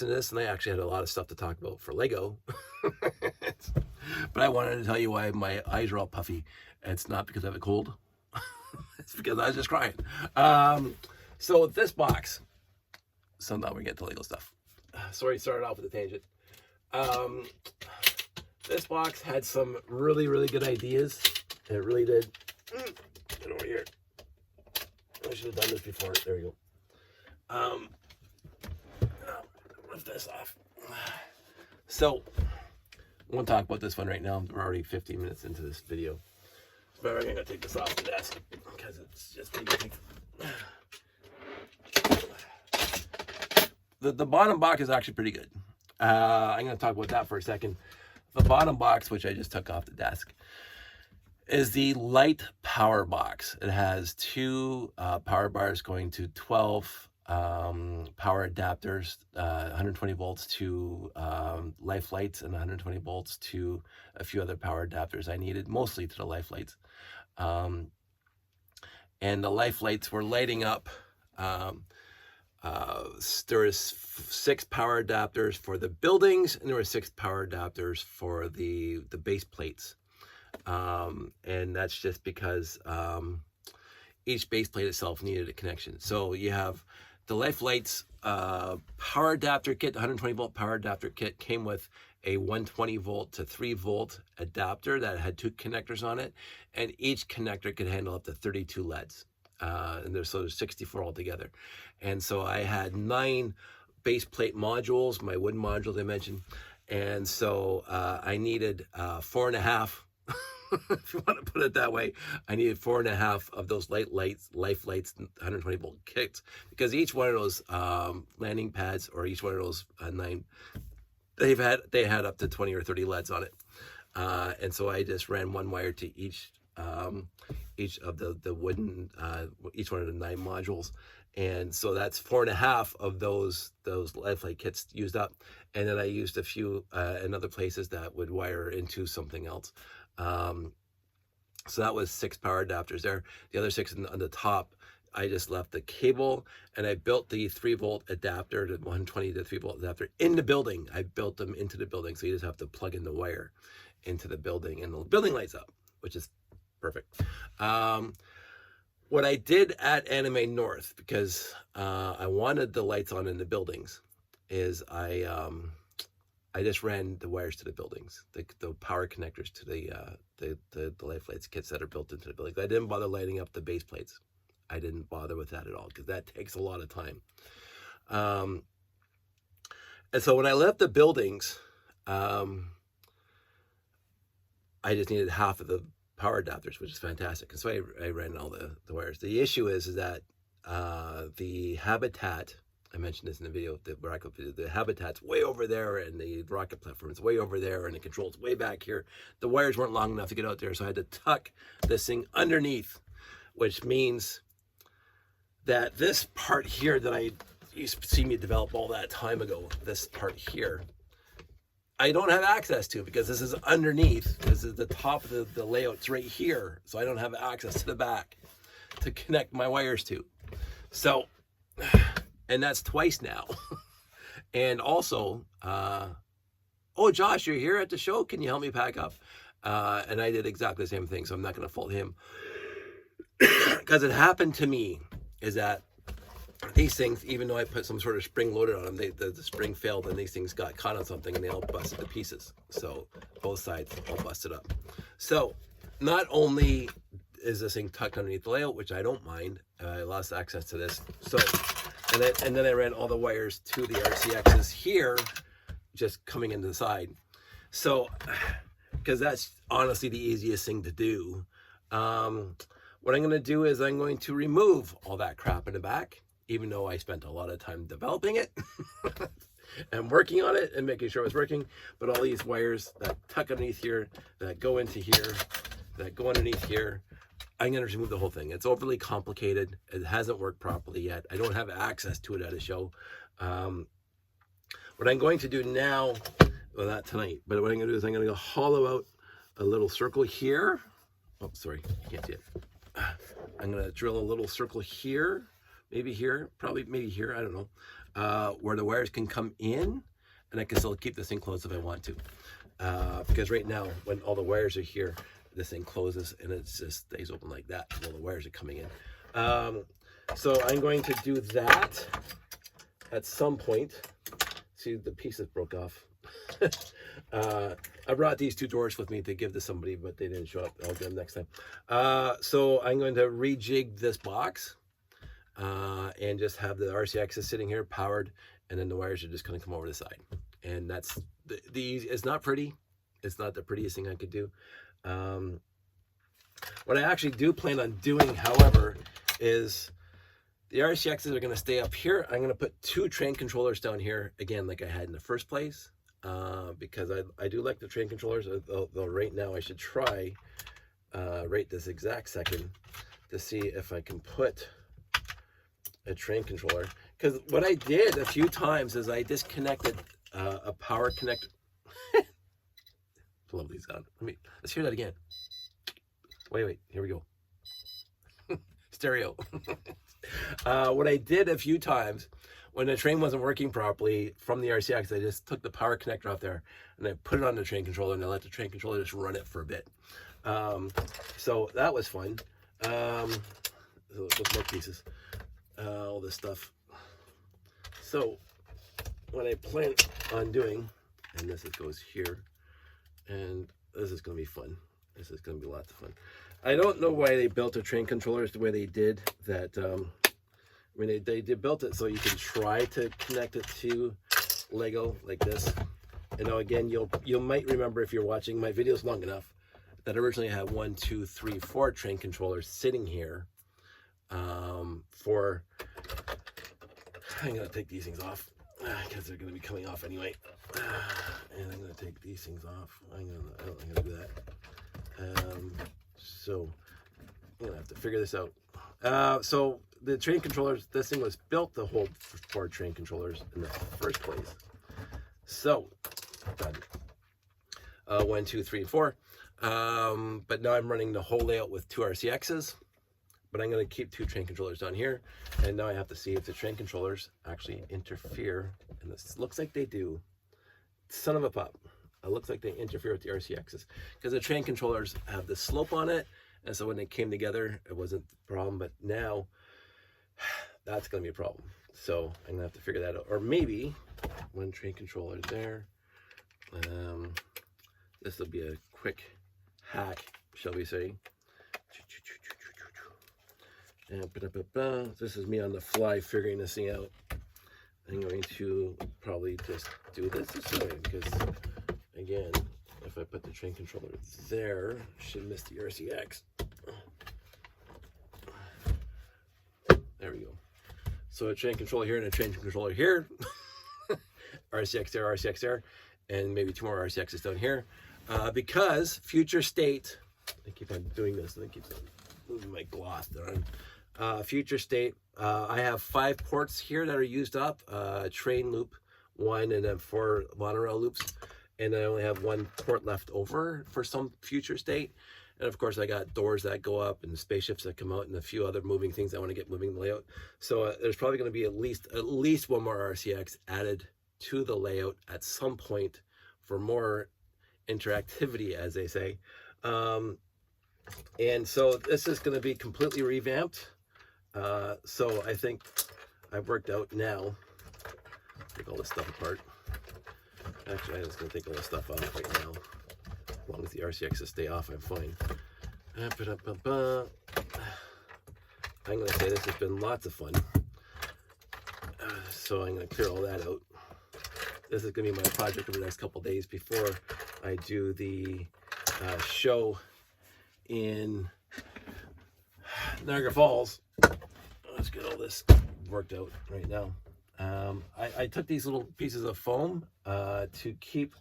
this, and I actually had a lot of stuff to talk about for Lego. But I wanted to tell you why my eyes are all puffy. It's not because I have a cold. It's because I was just crying. So this box. So now we get to Lego stuff. Sorry, started off with a tangent. This box had some really, really good ideas. It really did. Get over here. I should have done this before. There we go. Lift this off. So, I won't talk about this one right now. We're already 15 minutes into this video. But I'm going to take this off the desk because it's just taking. The bottom box is actually pretty good. I'm going to talk about that for a second. The bottom box, which I just took off the desk, is the light power box. It has two power bars going to 12 power adapters, 120 volts to life lights, and 120 volts to a few other power adapters I needed, mostly to the life lights. And the life lights were lighting up. There was 6 power adapters for the buildings, and there were 6 power adapters for the base plates. And that's just because each base plate itself needed a connection. So you have the life lights power adapter kit. The 120 volt power adapter kit came with a 120 volt to 3 volt adapter that had 2 connectors on it, and each connector could handle up to 32 LEDs. And there's 64 altogether. And so I had 9 base plate modules, my wooden modules I mentioned. And so I needed 4.5, if you want to put it that way. I needed 4.5 of those life lights, 120 volt kits, because each one of those landing pads, or each one of those 9, they had up to 20 or 30 LEDs on it. And so I just ran one wire to each of the wooden, each one of the 9 modules. And so that's 4.5 of those life light kits used up. And then I used a few in other places that would wire into something else. So that was 6 power adapters there. The other 6 on the top, I just left the cable, and I built the 3 volt adapter, the 120 to 3 volt adapter in the building. I built them into the building. So you just have to plug in the wire into the building, and the building lights up, which is perfect. What I did at Anime North, because I wanted the lights on in the buildings, is I just ran the wires to the buildings, the power connectors to the life lights kits that are built into the buildings. I didn't bother lighting up the base plates. I didn't bother with that at all, because that takes a lot of time. And so when I left the buildings, I just needed half of the power adapters, which is fantastic. And so I ran all the wires. The issue is that the habitat, I mentioned this in the video, the habitat's way over there, and the rocket platform is way over there, and the controls way back here. The wires weren't long enough to get out there, so I had to tuck this thing underneath, which means that this part here that you see me develop all that time ago, this part here, I don't have access to, because this is underneath. This is the top of the layout's right here, so I don't have access to the back to connect my wires to. So, and that's twice now. And also, oh, Josh, you're here at the show. Can you help me pack up? And I did exactly the same thing, so I'm not going to fault him. Because it happened to me, is that these things, even though I put some sort of spring loaded on them, the spring failed, and these things got caught on something, and they all busted to pieces. So both sides all busted up. So not only is this thing tucked underneath the layout, which I don't mind, I lost access to this. So, and then I ran all the wires to the RCXs here, just coming into the side. So, because that's honestly the easiest thing to do. What I'm going to do is I'm going to remove all that crap in the back, even though I spent a lot of time developing it and working on it and making sure it was working. But all these wires that tuck underneath here, that go into here, that go underneath here, I'm going to remove the whole thing. It's overly complicated. It hasn't worked properly yet. I don't have access to it at a show. What I'm going to do now, well, not tonight, but what I'm going to do is I'm going to go hollow out a little circle here. Oh, sorry, you can't see it. I'm going to drill a little circle here, maybe here, probably maybe here, I don't know. where the wires can come in, and I can still keep this thing closed if I want to. Because right now, when all the wires are here, this thing closes and it just stays open like that while the wires are coming in. So I'm going to do that at some point. See, the pieces broke off. I brought these 2 doors with me to give to somebody, but they didn't show up. I'll get them next time. So I'm going to rejig this box and just have the RCXs sitting here powered, and then the wires are just going to come over the side. And that's it's not pretty. It's not the prettiest thing I could do. What I actually do plan on doing, however, is the RCXs are going to stay up here. I'm going to put 2 train controllers down here, again, like I had in the first place, because I do like the train controllers, though right now I should try, right this exact second, to see if I can put a train controller. Because what I did a few times is I disconnected a power connector. Lovely sound. Let's hear that again. Wait, here we go. Stereo. What I did a few times when the train wasn't working properly from the RCX, I just took the power connector off there and I put it on the train controller, and I let the train controller just run it for a bit. So that was fun. So with more pieces, all this stuff. So what I plan on doing, and this goes here, and this is going to be fun. This is going to be lots of fun. I don't know why they built the train controllers the way they did. That I mean, they built it so you can try to connect it to Lego like this. You know, again, you might remember if you're watching my videos long enough that originally I had 1, 2, 3, 4 train controllers sitting here. I'm going to take these things off because they're going to be coming off anyway. And I'm going to take these things off. I'm going to do that. So I'm going to have to figure this out. So the train controllers, this thing was built to hold 4 train controllers in the first place. So, 1, 2, 3, 4. But now I'm running the whole layout with 2 RCXs. But I'm going to keep 2 train controllers down here. And now I have to see if the train controllers actually interfere. And this looks like they do. Son of a pup. It looks like they interfere with the RCXs. Because the train controllers have the slope on it. And so when they came together, it wasn't a problem. But now, that's going to be a problem. So I'm going to have to figure that out. Or maybe, 1 train controller there. This will be a quick hack, shall we say. And this is me on the fly figuring this thing out. I'm going to probably just do this way because, again, if I put the train controller there, should miss the RCX. There we go. So a train controller here and a train controller here. RCX there, RCX there, and maybe 2 more RCXs down here. Because future state, I keep on doing this and I keep on moving my gloss down. Future state, I have 5 ports here that are used up. Train loop 1 and then 4 monorail loops. And I only have 1 port left over for some future state. And of course I got doors that go up and spaceships that come out and a few other moving things I want to get moving in the layout. So there's probably going to be at least 1 more RCX added to the layout at some point for more interactivity, as they say. And so this is going to be completely revamped. So I think I've worked out now. Take all this stuff apart. Actually, I'm just going to take all this stuff off right now. As long as the RCXs stay off, I'm fine. I'm going to say this has been lots of fun. So I'm going to clear all that out. This is going to be my project over the next couple days before I do the show in Niagara Falls. Let's get all this worked out right now. I took these little pieces of foam to keep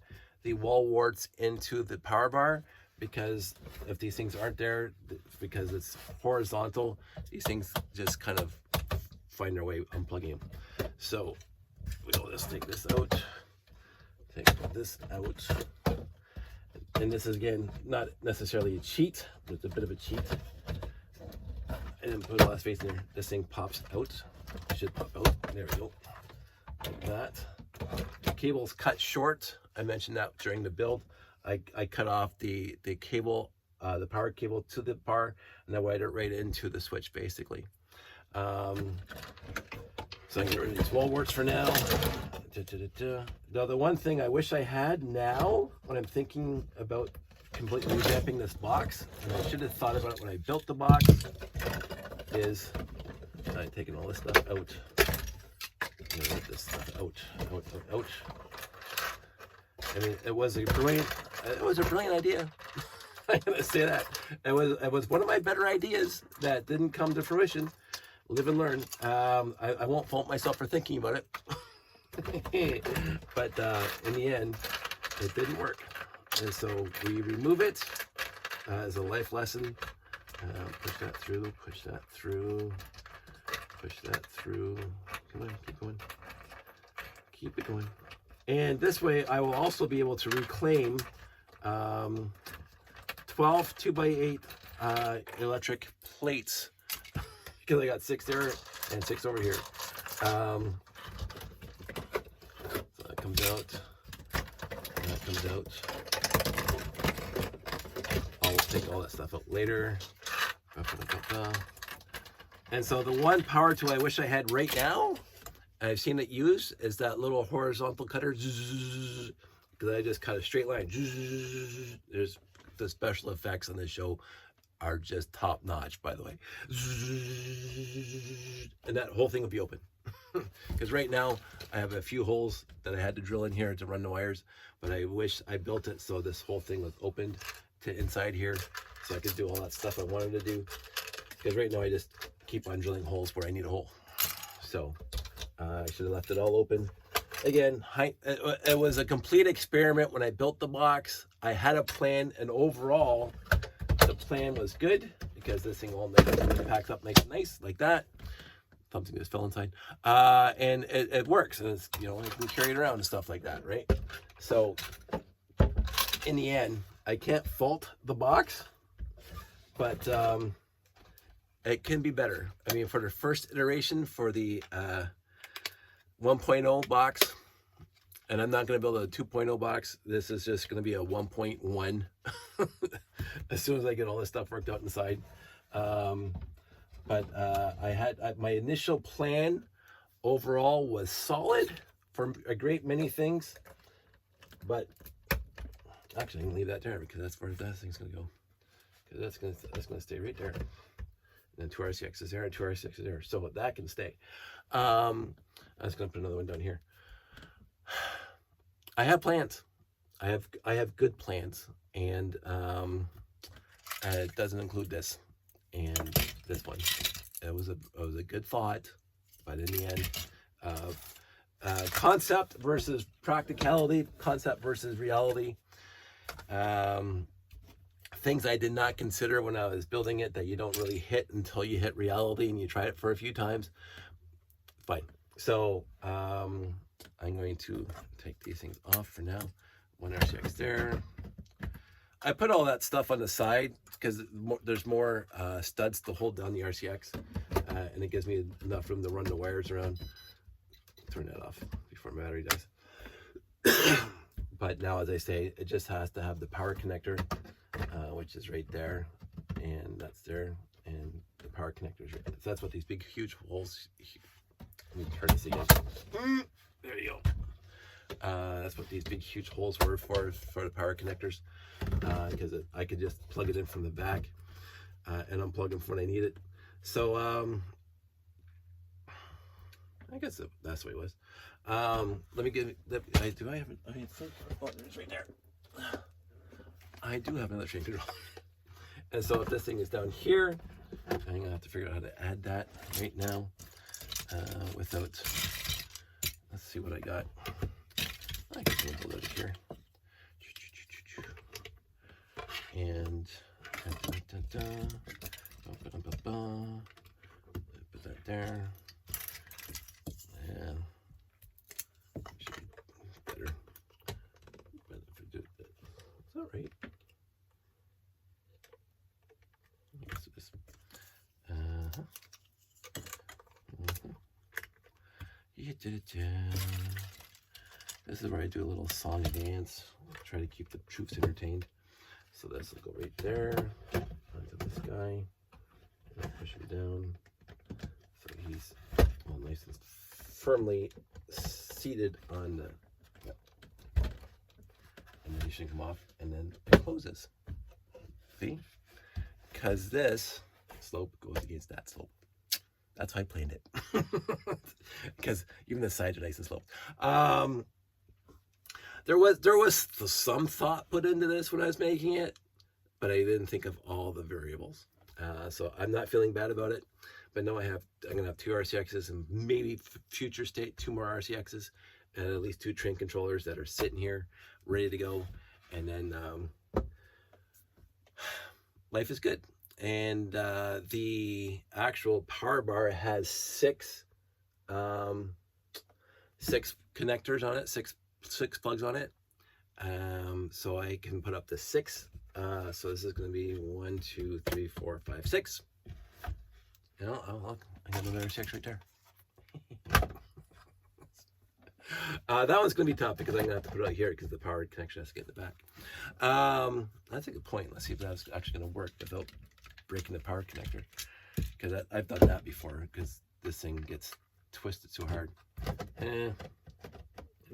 the wall warts into the power bar, because if these things aren't there, because it's horizontal, these things just kind of find their way unplugging them. So we'll just take this out, take this out, and this is again not necessarily a cheat, but it's a bit of a cheat. And then put a lot of space in there. This thing pops out. It should pop out. There we go. like that. The cable's cut short. I mentioned that during the build. I cut off the cable, the power cable to the bar, and I wired it right into the switch basically. So I can get rid of these wall warts for now. Now the one thing I wish I had now when I'm thinking about completely revamping this box, and I should have thought about it when I built the box, is taking all this stuff out. I'm gonna get this stuff out. I mean, it was a brilliant idea. I'm gonna say that. It was one of my better ideas that didn't come to fruition. Live and learn. I won't fault myself for thinking about it. But in the end, it didn't work. And so we remove it as a life lesson. Push that through, push that through, push that through. Come on, keep going. Keep it going. And this way I will also be able to reclaim 12 2x8 electric plates, because I got 6 there and 6 over here. So that comes out. And that comes out. I'll take all that stuff out later. And so the one power tool I wish I had right now, I've seen it used, is that little horizontal cutter. Because I just cut a straight line. There's the special effects on this show are just top notch, by the way. And that whole thing will be open. Because right now I have a few holes that I had to drill in here to run the wires, but I wish I built it so this whole thing was opened to inside here, so I could do all that stuff I wanted to do. Because right now I just keep on drilling holes where I need a hole. So I should have left it all open. Again, it was a complete experiment when I built the box. I had a plan, and overall the plan was good, because this thing all packs up nice and nice like that. Something just fell inside, and it works, and it's, you know, it can carry it around and stuff like that, right? So in the end, I can't fault the box, but it can be better. I mean, for the first iteration, for the 1.0 box, and I'm not going to build a 2.0 box. This is just going to be a 1.1 as soon as I get all this stuff worked out inside. But I had my initial plan overall was solid for a great many things, but actually I can leave that there, because that's where that thing's going to go, because that's going to stay right there. And then 2 RCXs there and 2 RCXs there, so that can stay. I'm just going to put another one down here. I have plans. I have good plans, and it doesn't include this and this one. It was a good thought, but in the end, concept versus practicality, concept versus reality. Things I did not consider when I was building it that you don't really hit until you hit reality and you try it for a few times. Fine. So I'm going to take these things off for now. 1 RCX there. I put all that stuff on the side because there's more studs to hold down the RCX, and it gives me enough room to run the wires around. Turn that off before my battery dies. But now, as I say, it just has to have the power connector, which is right there, and that's there, and the power connector is right there. So that's what these big, huge holes. Let me turn this again. There you go. That's what these big, huge holes were for the power connectors, because I could just plug it in from the back and unplug them when I need it. So I guess that's the way it was. Let me get. Do I have it? I think. Oh, it's right there. I do have another train control. And so if this thing is down here, I'm gonna have to figure out how to add that right now without. Let's see what I got. I can put it here. And put that there. And should be better. But if I do that, is that right? Let's do this. You This is where I do a little song and dance. Try to keep the troops entertained. So this will go right there onto this guy. Push him down so he's all nice and firmly seated on the. And then he should come off, and then it closes. See? Because this slope goes against that slope. That's how I planned it. Because even the sides are nice and sloped. There was some thought put into this when I was making it, but I didn't think of all the variables. So I'm not feeling bad about it. But no, I'm gonna have 2 RCXs and maybe future state 2 more RCXs and at least 2 train controllers that are sitting here ready to go. And then life is good. And the actual power bar has 6 connectors on it, six plugs on it. So I can put up to 6. So this is going to be 1, 2, 3, 4, 5, 6. You know, I got another 6 right there. That one's going to be tough because I'm going to have to put it out here because the power connection has to get in the back. That's a good point. Let's see if that's actually going to work without breaking the power connector. Because I've done that before because this thing gets twisted so hard. It'll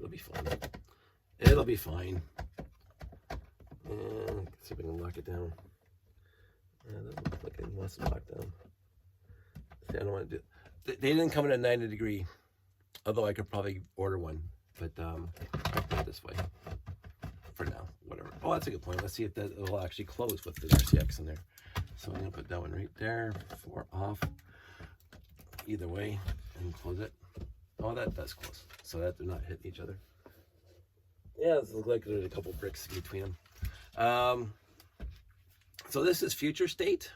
be fine. It'll be fine. Let's see if I can lock it down. That doesn't look like it wants to lock down. See, I don't want to do. They didn't come in a 90 degree. Although I could probably order one, but I'll put it this way for now, whatever. Oh, that's a good point. Let's see if that will actually close with the RCX in there. So I'm gonna put that one right there for off, either way, and close it. Oh, that's close, so that they're not hitting each other. Yeah, it looks like there's a couple bricks between them. So this is future state.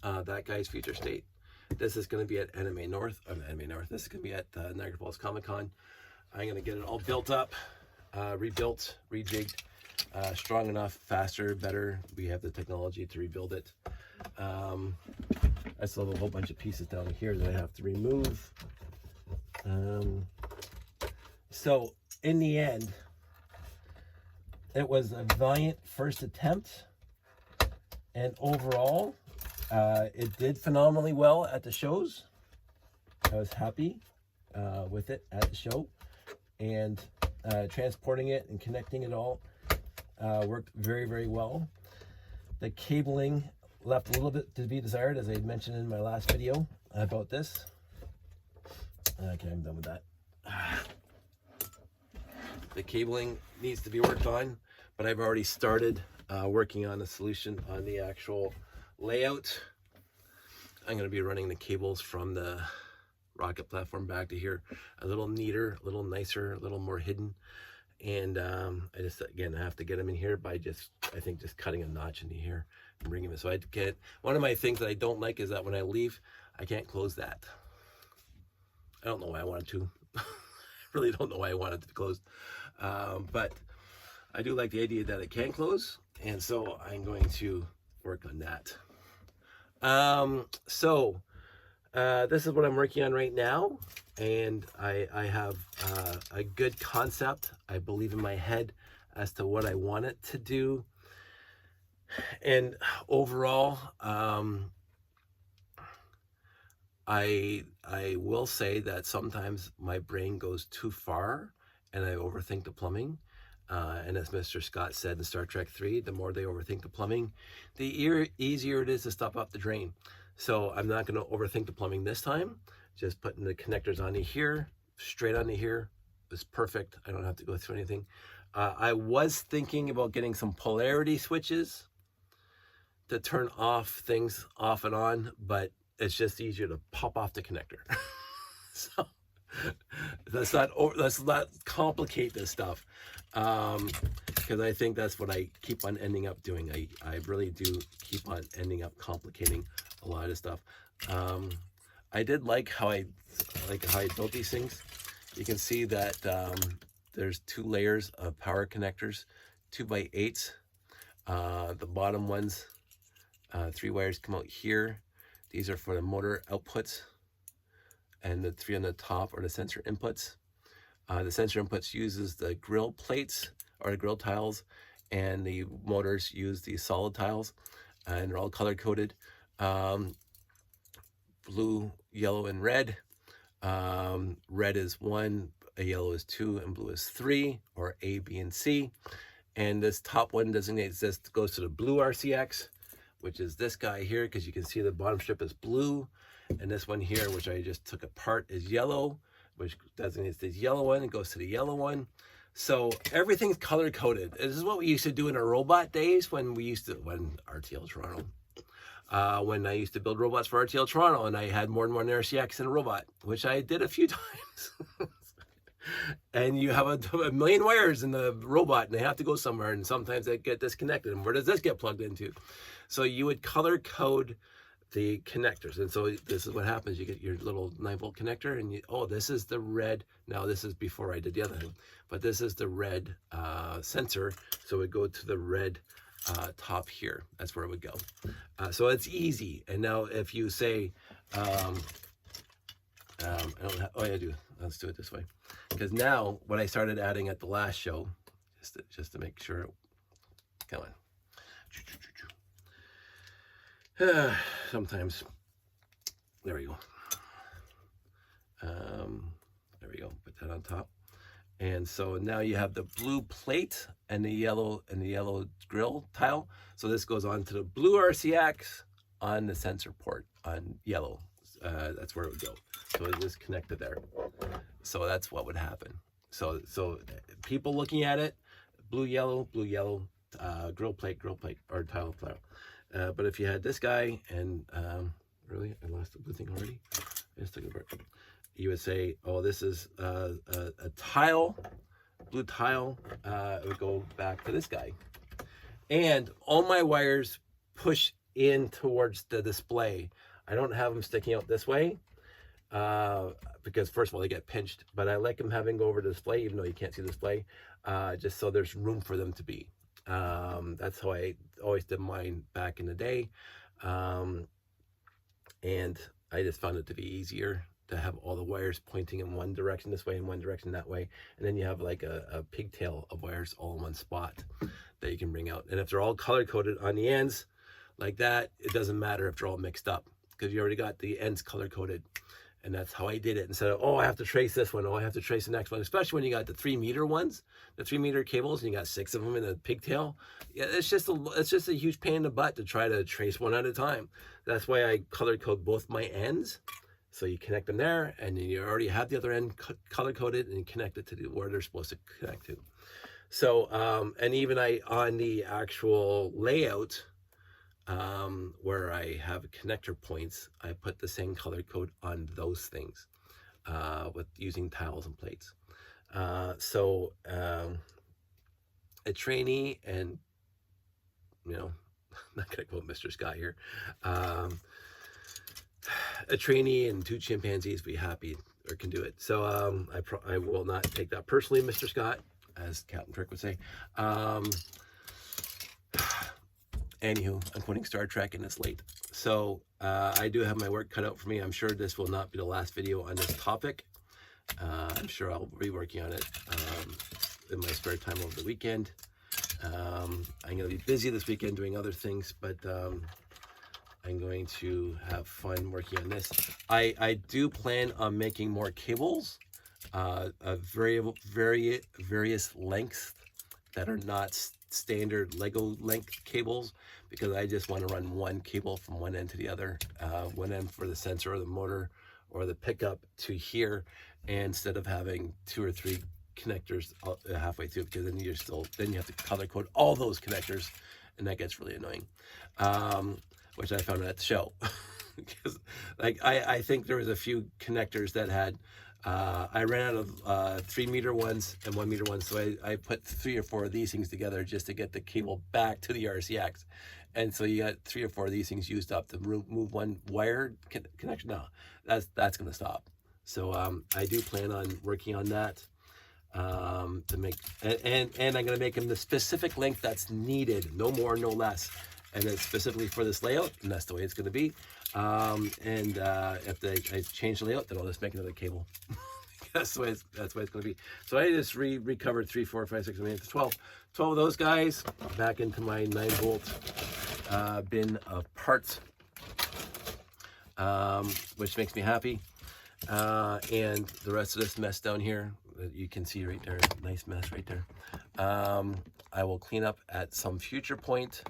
That guy's future state. This is going to be at NMA North. This is going to be at Niagara Falls Comic Con. I'm going to get it all built up, rebuilt, rejigged, strong enough, faster, better. We have the technology to rebuild it. I still have a whole bunch of pieces down here that I have to remove. So in the end, it was a valiant first attempt, and overall, it did phenomenally well at the shows. I was happy with it at the show, and transporting it and connecting it all worked very, very well. The cabling left a little bit to be desired, as I had mentioned in my last video about this. Okay, I'm done with that. The cabling needs to be worked on, but I've already started working on a solution on the actual layout. I'm going to be running the cables from the rocket platform back to here a little neater, a little nicer, a little more hidden. And I just, again, I have to get them in here by just cutting a notch into here and bringing them. So I get, one of my things that I don't like is that when I leave, I can't close that. I don't know why I wanted to. I really don't know why I wanted it to be closed. But I do like the idea that it can close. And so I'm going to work on that. This is what I'm working on right now, and I have a good concept. I believe in my head as to what I want it to do, and overall, I will say that sometimes my brain goes too far and I overthink the plumbing. And as Mr. Scott said in Star Trek 3, the more they overthink the plumbing, the easier it is to stop up the drain. So I'm not going to overthink the plumbing this time. Just putting the connectors onto here, straight onto here is perfect. I don't have to go through anything. I was thinking about getting some polarity switches to turn off things off and on, but it's just easier to pop off the connector. So let's not complicate this stuff, because I think that's what I keep on ending up doing. I really do keep on ending up complicating a lot of stuff. I did like how I built these things. You can see that there's 2 layers of power connectors, 2x8s. The bottom ones, 3 wires come out here. These are for the motor outputs. and the 3 on the top are the sensor inputs. The sensor inputs uses the grill plates or the grill tiles, and the motors use the solid tiles, and they're all color coded. Blue, yellow, and red. Red is 1, a yellow is 2, and blue is 3, or A, B, and C. And this top one designates this, goes to the blue RCX, which is this guy here, because you can see the bottom strip is blue. And this one here, which I just took apart, is yellow, which designates this yellow one. It goes to the yellow one. So everything's color coded. This is what we used to do in our robot days when RTL Toronto. When I used to build robots for RTL Toronto, and I had more than one RCX in a robot, which I did a few times. And you have a million wires in the robot, and they have to go somewhere, and sometimes they get disconnected. And where does this get plugged into? So you would color code the connectors. And so this is what happens. You get your little 9-volt connector, and this is the red. Now this is before I did the other thing, but this is the red sensor. So it would go to the red top here. That's where it would go. So it's easy. And now if you say, I do. Let's do it this way. Because now what I started adding at the last show, just to make sure, come on. Sometimes, there we go. There we go. Put that on top. And so now you have the blue plate and the yellow grill tile. So this goes on to the blue RCX on the sensor port on yellow. That's where it would go. So it was connected there. So that's what would happen. So people looking at it, blue, yellow, grill plate, or tile. But if you had this guy, and really, I lost the blue thing already. I just took it apart. You would say, oh, this is a tile, blue tile. It would go back to this guy. And all my wires push in towards the display. I don't have them sticking out this way because, first of all, they get pinched. But I like them having go over the display, even though you can't see the display, just so there's room for them to be. That's how I always did mine back in the day. And I just found it to be easier to have all the wires pointing in one direction this way and one direction that way. And then you have like a pigtail of wires all in one spot that you can bring out. And if they're all color coded on the ends like that, it doesn't matter if they're all mixed up because you already got the ends color coded. And that's how I did it. Instead of, I have to trace this one. I have to trace the next one. Especially when you got the 3-meter ones, the 3-meter cables, and you got 6 of them in a pigtail. Yeah, it's just a huge pain in the butt to try to trace one at a time. That's why I color code both my ends. So you connect them there, and then you already have the other end color coded, and you connect it to where they're supposed to connect to. So, and even on the actual layout, where I have connector points, I put the same color code on those things with using tiles and plates. So a trainee, and I'm not gonna quote Mr. Scott here, a trainee and 2 chimpanzees be happy or can do it. So I will not take that personally, Mr. Scott, as Captain Trick would say. Anywho, I'm quoting Star Trek and it's late. So I do have my work cut out for me. I'm sure this will not be the last video on this topic. I'm sure I'll be working on it in my spare time over the weekend. I'm going to be busy this weekend doing other things, but I'm going to have fun working on this. I do plan on making more cables, various lengths that are not standard Lego length cables, because I just want to run one cable from one end to the other, one end for the sensor or the motor or the pickup to here, instead of having 2 or 3 connectors halfway through, because then you have to color code all those connectors, and that gets really annoying. Which I found at the show. Because I think there was a few connectors that had, I ran out of 3-meter ones and 1-meter ones, so I put 3 or 4 of these things together just to get the cable back to the RCX. And so you got 3 or 4 of these things used up to move one wire connection. No, that's going to stop. So I do plan on working on that to make, and I'm going to make them the specific length that's needed, no more, no less. And it's specifically for this layout, and that's the way it's going to be. And if I change the layout, then I'll just make another cable. That's the way it's going to be. So I just recovered 3, 4, 5, 6, 7, 8, 12 of those guys back into my 9-volt bin of parts, which makes me happy. And the rest of this mess down here that you can see right there, nice mess right there. I will clean up at some future point,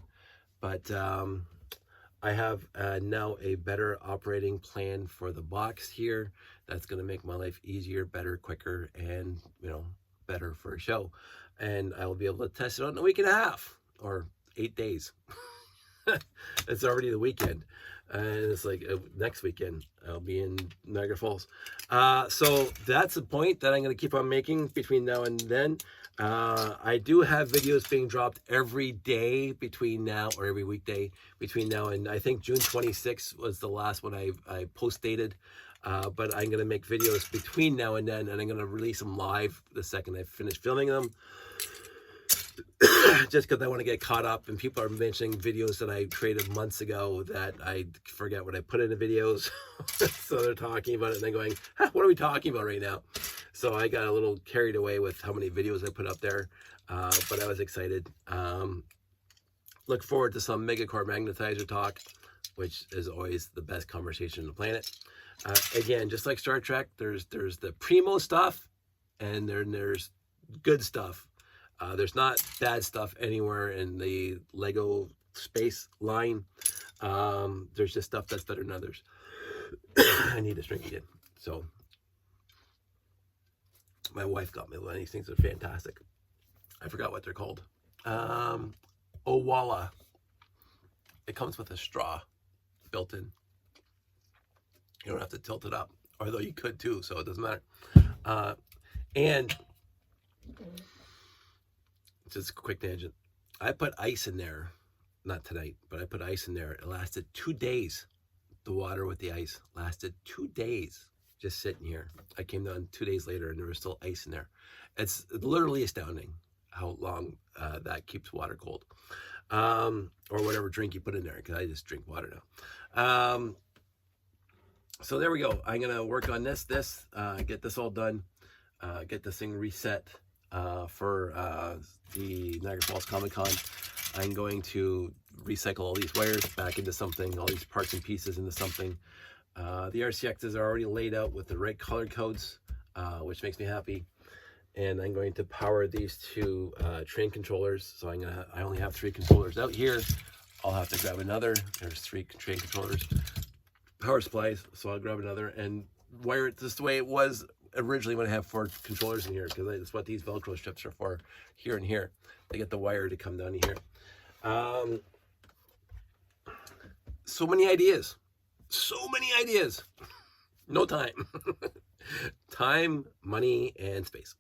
but I have now a better operating plan for the box here. That's going to make my life easier, better, quicker, and better for a show. And I will be able to test it out in a week and a half or 8 days. It's already the weekend, and it's like next weekend I'll be in Niagara Falls. So that's the point that I'm going to keep on making between now and then. I do have videos being dropped every day between now, or every weekday between now and I think June 26th was the last one I post dated. But I'm going to make videos between now and then, and I'm going to release them live the second I finish filming them. Just because I want to get caught up, and people are mentioning videos that I created months ago that I forget what I put in the videos. So they're talking about it and they're going, what are we talking about right now? So I got a little carried away with how many videos I put up there, but I was excited. Look forward to some megacore magnetizer talk, which is always the best conversation on the planet. Again, just like Star Trek, there's the primo stuff, and there's good stuff. There's not bad stuff anywhere in the Lego space line. There's just stuff that's better than others. I need this drink again. So my wife got me one of these things that are fantastic. I forgot what they're called. Owala. It comes with a straw built in. You don't have to tilt it up, although you could too, so it doesn't matter. And just a quick tangent. I put ice in there, not tonight, but I put ice in there. It lasted 2 days. The water with the ice lasted 2 days just sitting here. I came down 2 days later and there was still ice in there. It's literally astounding how long that keeps water cold. Or whatever drink you put in there, because I just drink water now. So there we go. I'm going to work on this, get this all done, get this thing reset for the Niagara Falls Comic Con. I'm going to recycle all these wires back into something, all these parts and pieces into something. The RCXs are already laid out with the right color codes, which makes me happy. And I'm going to power these two train controllers. So I only have 3 controllers out here. I'll have to grab another. There's 3 train controllers, power supplies. So I'll grab another and wire it just the way it was originally when I have 4 controllers in here, because that's what these Velcro strips are for, here and here. They get the wire to come down to here. So many ideas. No time. Time, money, and space.